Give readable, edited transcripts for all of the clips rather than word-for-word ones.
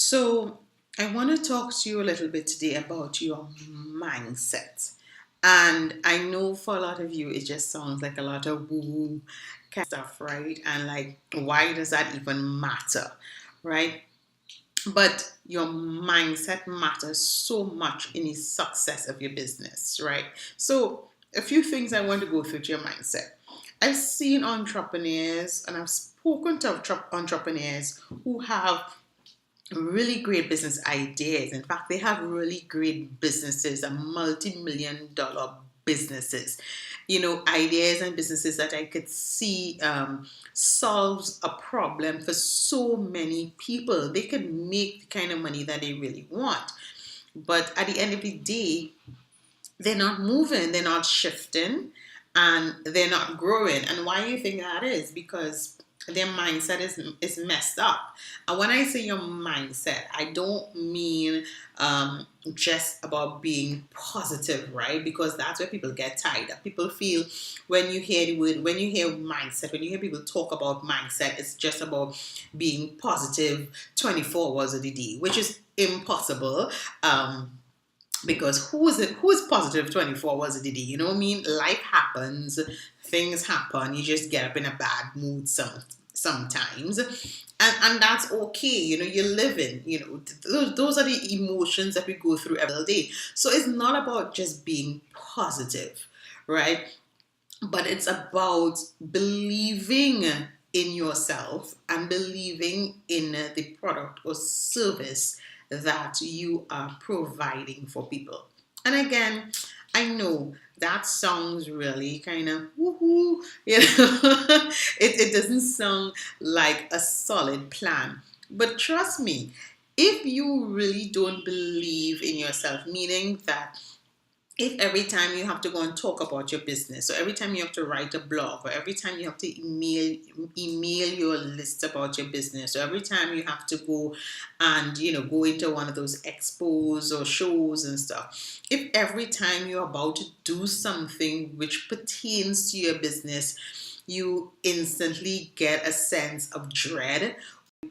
So, I want to talk to you a little bit today about your mindset. And I know for a lot of you, it just sounds like a lot of woo woo kind of stuff, right? And like, why does that even matter, right? But your mindset matters so much in the success of your business, right? So, a few things I want to go through to your mindset. I've seen entrepreneurs and I've spoken to entrepreneurs who have really great business ideas. In fact, they have really great businesses and multi-million dollar businesses. Ideas and businesses that I could see solves a problem for so many people. They could make the kind of money that they really want. But at the end of the day, they're not moving, they're not shifting, and they're not growing. And why do you think that is? Because their mindset is messed up. And when I say your mindset, I don't mean just about being positive, right? Because that's where people get tied up. People feel when you hear the word, when you hear mindset, when you hear people talk about mindset, it's just about being positive 24 hours of the day, which is impossible. Because who's positive 24 hours a day? You know what I mean? Life happens, things happen, you just get up in a bad mood sometimes. And that's okay, you're living, those are the emotions that we go through every day. So it's not about just being positive, right? But it's about believing in yourself and believing in the product or service that you are providing for people. And again, I know that sounds really kind of woohoo, it doesn't sound like a solid plan. But trust me, if you really don't believe in yourself, meaning that if every time you have to go and talk about your business, or every time you have to write a blog, or every time you have to email your list about your business, or every time you have to go and go into one of those expos or shows and stuff, if every time you're about to do something which pertains to your business, you instantly get a sense of dread,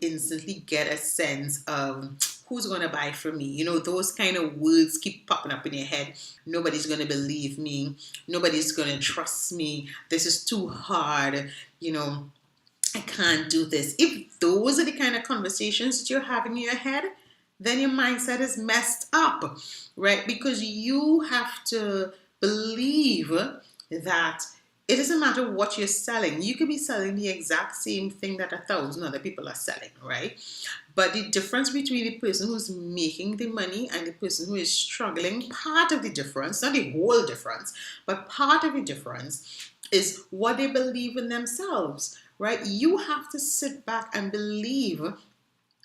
instantly get a sense of who's going to buy from me. Those kind of words keep popping up in your head. Nobody's going to believe me. Nobody's going to trust me. This is too hard. I can't do this. If those are the kind of conversations that you're having in your head, then your mindset is messed up, right? Because you have to believe that it doesn't matter what you're selling. You could be selling the exact same thing that 1,000 other people are selling, right? But the difference between the person who's making the money and the person who is struggling, part of the difference, not the whole difference, but part of the difference is what they believe in themselves, right? You have to sit back and believe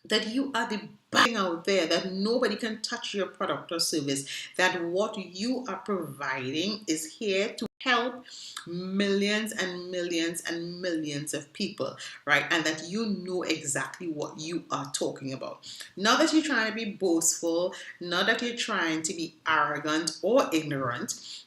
that you are the best thing out there, that nobody can touch your product or service, that what you are providing is here to help millions and millions and millions of people, right? And that you know exactly what you are talking about. Not that you're trying to be boastful, not that you're trying to be arrogant or ignorant,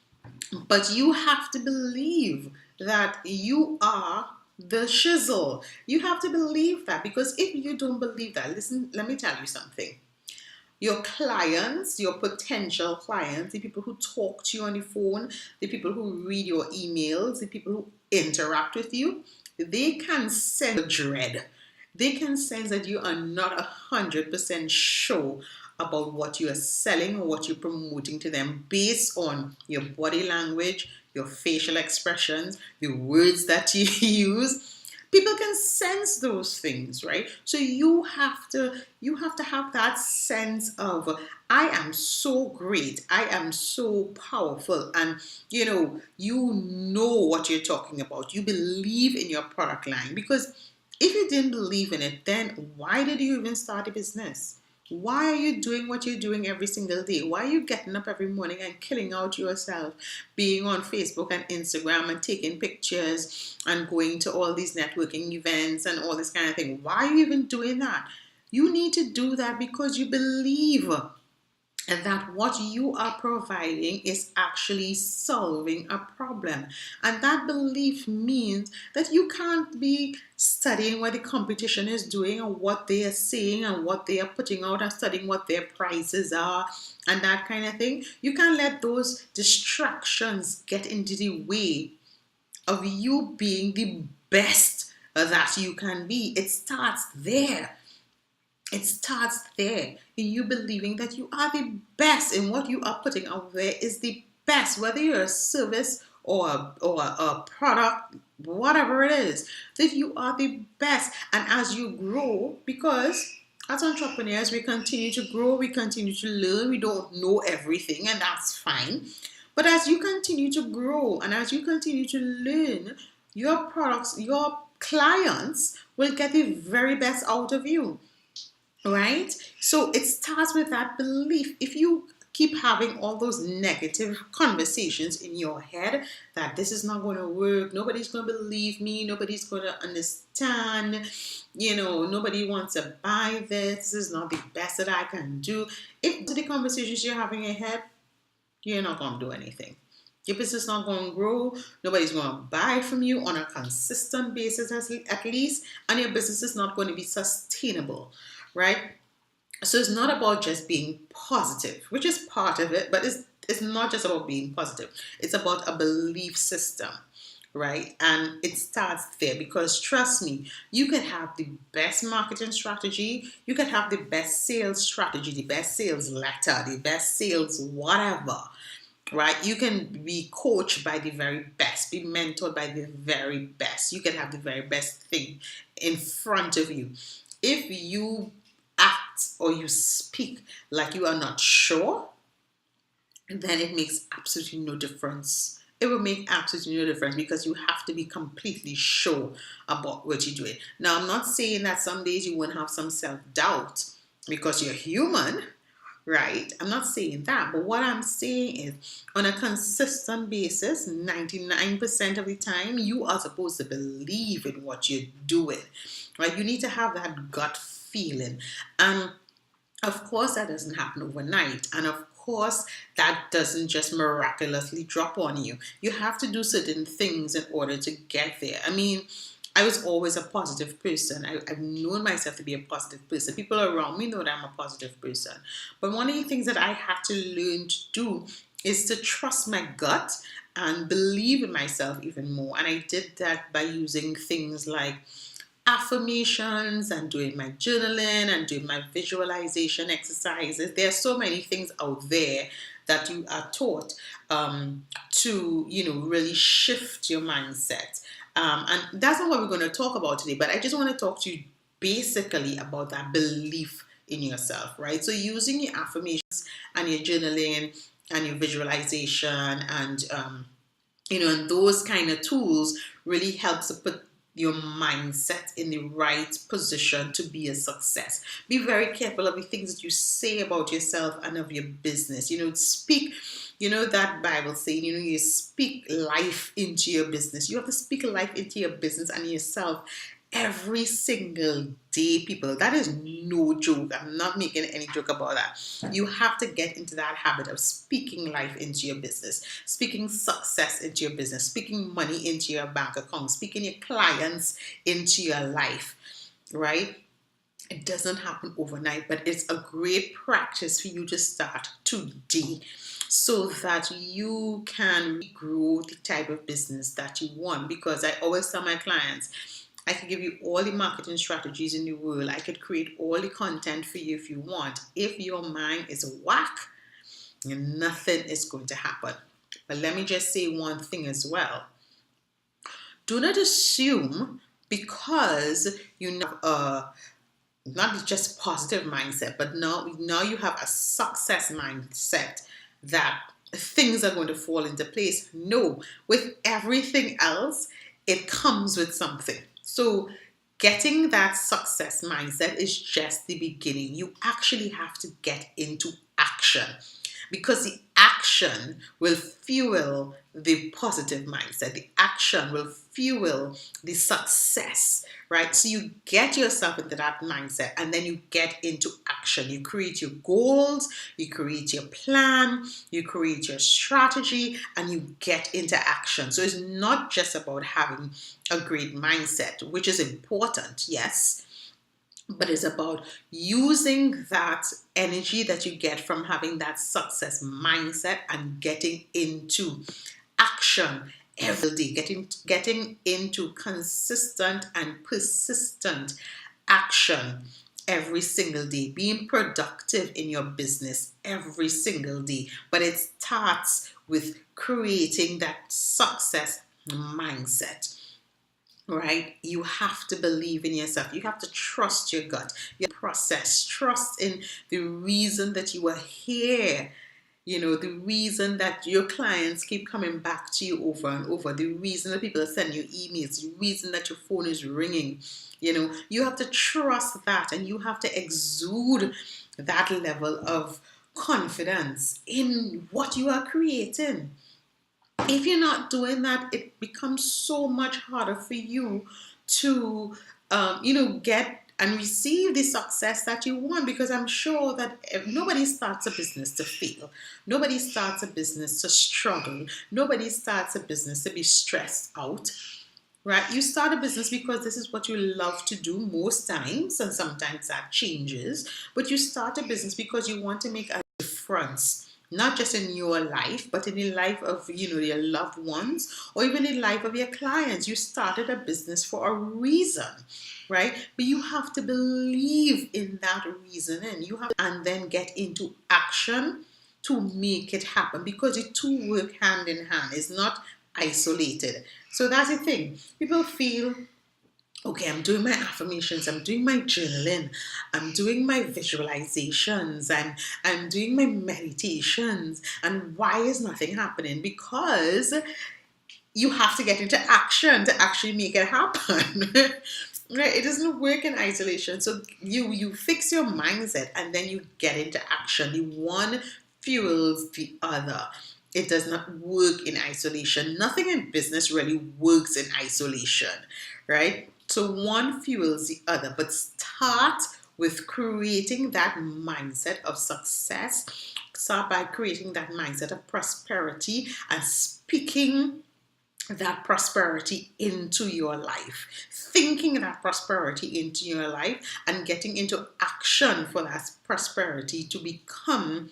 but you have to believe that you are the shizzle. You have to believe that, because if you don't believe that, listen, let me tell you something. Your clients, your potential clients, the people who talk to you on the phone, the people who read your emails, the people who interact with you, they can sense dread. They can sense that you are not 100% sure about what you are selling or what you're promoting to them based on your body language, your facial expressions, the words that you use. People can sense those things, right? So you have to have that sense of, I am so great, I am so powerful, and you know what you're talking about. You believe in your product line, because if you didn't believe in it, then why did you even start a business? Why are you doing what you're doing every single day? Why are you getting up every morning and killing out yourself, being on Facebook and Instagram and taking pictures and going to all these networking events and all this kind of thing? Why are you even doing that? You need to do that because you believe and that what you are providing is actually solving a problem. And that belief means that you can't be studying what the competition is doing and what they are saying and what they are putting out and studying what their prices are and that kind of thing. You can't let those distractions get into the way of you being the best that you can be. It starts there. It starts there in you believing that you are the best in what you are putting out there is the best, whether you're a service or a product, whatever it is, that you are the best. And as you grow, because as entrepreneurs, we continue to grow, we continue to learn, we don't know everything, and that's fine. But as you continue to grow and as you continue to learn, your products, your clients will get the very best out of you. Right? So it starts with that belief. If you keep having all those negative conversations in your head that this is not going to work, nobody's going to believe me, nobody's going to understand, nobody wants to buy this is not the best that I can do. If the conversations you're having in your head, you're not going to do anything. Your business is not going to grow. Nobody's going to buy from you on a consistent basis, at least, and your business is not going to be sustainable, right? So it's not about just being positive, which is part of it, but it's not just about being positive. It's about a belief system, right? And it starts there because trust me, you can have the best marketing strategy, you can have the best sales strategy, the best sales letter, the best sales whatever, right? You can be coached by the very best, be mentored by the very best. You can have the very best thing in front of you. If you act or you speak like you are not sure, then it makes absolutely no difference. It will make absolutely no difference because you have to be completely sure about what you're doing. Now, I'm not saying that some days you won't have some self-doubt because you're human, right? I'm not saying that, but what I'm saying is on a consistent basis, 99% of the time, you are supposed to believe in what you're doing, right? You need to have that gut feeling. And of course, that doesn't happen overnight. And of course, that doesn't just miraculously drop on you. You have to do certain things in order to get there. I mean, I was always a positive person. I've known myself to be a positive person. People around me know that I'm a positive person. But one of the things that I had to learn to do is to trust my gut and believe in myself even more. And I did that by using things like affirmations and doing my journaling and doing my visualization exercises. There are so many things out there that you are taught to, really shift your mindset. And that's not what we're going to talk about today, but I just want to talk to you basically about that belief in yourself, right? So using your affirmations and your journaling and your visualization and those kind of tools really helps to put your mindset in the right position to be a success. Be very careful of the things that you say about yourself and of your business. Speak, that Bible saying, you speak life into your business. You have to speak life into your business and yourself every single day, people. That is no joke. I'm not making any joke about that. You have to get into that habit of speaking life into your business, speaking success into your business, speaking money into your bank account, speaking your clients into your life, right? It doesn't happen overnight, but it's a great practice for you to start today so that you can grow the type of business that you want. Because I always tell my clients, I could give you all the marketing strategies in the world. I could create all the content for you if you want. If your mind is whack, nothing is going to happen. But let me just say one thing as well. Do not assume because you know not just positive mindset, but now you have a success mindset that things are going to fall into place. No, with everything else, it comes with something. So getting that success mindset is just the beginning. You actually have to get into action. because the action will fuel the positive mindset. The action will fuel the success, right? So you get yourself into that mindset and then you get into action. You create your goals, you create your plan, you create your strategy, and you get into action. So it's not just about having a great mindset, which is important, yes, but it's about using that energy that you get from having that success mindset and getting into action every day, getting into consistent and persistent action every single day, being productive in your business every single day. But it starts with creating that success mindset. Right? You have to believe in yourself. You have to trust your gut, your process, trust in the reason that you are here. You know, the reason that your clients keep coming back to you over and over, the reason that people are sending you emails, the reason that your phone is ringing. You know, you have to trust that and you have to exude that level of confidence in what you are creating. If you're not doing that, it becomes so much harder for you to, get and receive the success that you want, because I'm sure that nobody starts a business to fail. Nobody starts a business to struggle. Nobody starts a business to be stressed out. Right? You start a business because this is what you love to do most times, and sometimes that changes. But you start a business because you want to make a difference, not just in your life, but in the life of your loved ones, or even in the life of your clients. You started a business for a reason, right? But you have to believe in that reason, and then get into action to make it happen, because the two work hand in hand. It's not isolated. So that's the thing. People feel, okay, I'm doing my affirmations, I'm doing my journaling, I'm doing my visualizations, I'm doing my meditations, and why is nothing happening? Because you have to get into action to actually make it happen. Right? It doesn't work in isolation. So you fix your mindset and then you get into action. The one fuels the other. It does not work in isolation. Nothing in business really works in isolation, right? So one fuels the other, but start with creating that mindset of success. Start by creating that mindset of prosperity and speaking that prosperity into your life, thinking that prosperity into your life, and getting into action for that prosperity to become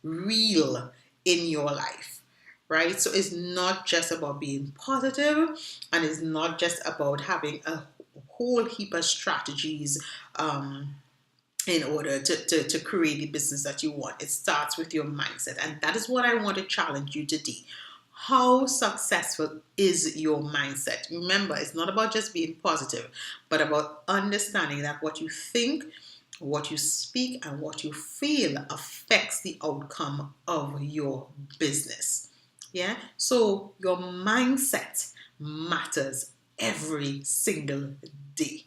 real in your life, right? So it's not just about being positive, and it's not just about having a whole heap of strategies in order to create the business that you want. It starts with your mindset, and that is what I want to challenge you today. How successful is your mindset? Remember, it's not about just being positive, but about understanding that what you think, what you speak, and what you feel affects the outcome of your business. Yeah? So your mindset matters every single day.